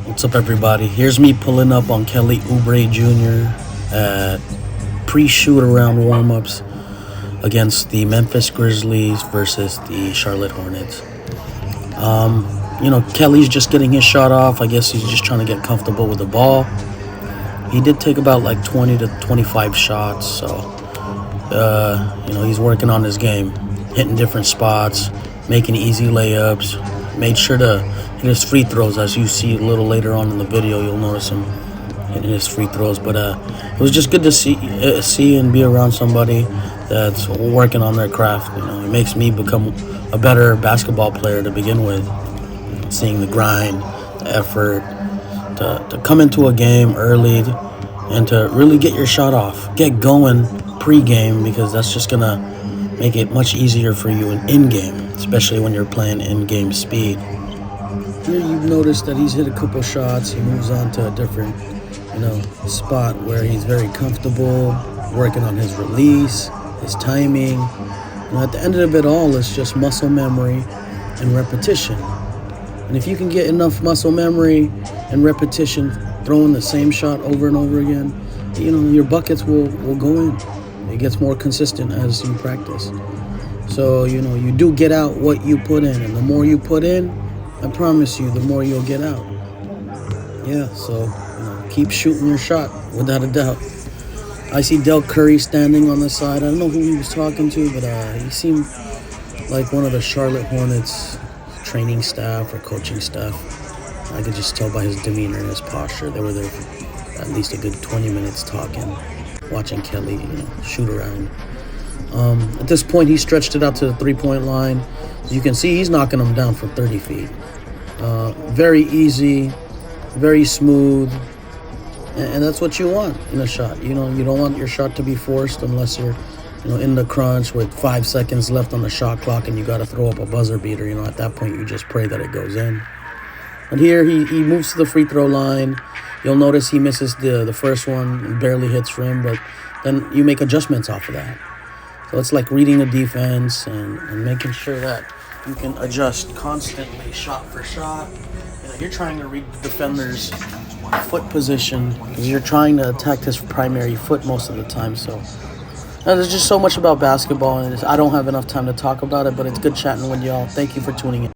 What's up, everybody? Here's me pulling up on Kelly Oubre Jr. at pre-shoot-around warm-ups against the Memphis Grizzlies versus the Charlotte Hornets. Kelly's just getting his shot off. I guess he's just trying to get comfortable with the ball. He did take about like 20 to 25 shots, so he's working on his game, hitting different spots, making easy layups. Made sure to hit his free throws, as you see a little later on in the video. You'll notice him hitting his free throws. But it was just good to see and be around somebody that's working on their craft. It makes me become a better basketball player to begin with. Seeing the grind, the effort, to come into a game early and to really get your shot off, get going pre-game, because that's just gonna make it much easier for you in-game, especially when you're playing in-game speed. Here you've noticed that he's hit a couple shots. He moves on to a different, spot where he's very comfortable, working on his release, his timing. At the end of it all, it's just muscle memory and repetition. And if you can get enough muscle memory and repetition throwing the same shot over and over again, your buckets will go in. It gets more consistent as you practice. So, you do get out what you put in. And the more you put in, I promise you, the more you'll get out. Yeah, so, keep shooting your shot, without a doubt. I see Del Curry standing on the side. I don't know who he was talking to, but he seemed like one of the Charlotte Hornets training staff or coaching staff. I could just tell by his demeanor and his posture. They were there for at least a good 20 minutes talking, watching Kelly, shoot around. At this point, he stretched it out to the three-point line. As you can see, he's knocking them down from 30 feet. Very easy, very smooth, and that's what you want in a shot. You don't want your shot to be forced unless you're, in the crunch with 5 seconds left on the shot clock and you got to throw up a buzzer beater. At that point, you just pray that it goes in. And here he moves to the free throw line. You'll notice he misses the first one and barely hits rim, but then you make adjustments off of that. So it's like reading the defense and making sure that you can adjust constantly, shot for shot. You're trying to read the defender's foot position because you're trying to attack his primary foot most of the time. So there's just so much about basketball, and I don't have enough time to talk about it, but it's good chatting with y'all. Thank you for tuning in.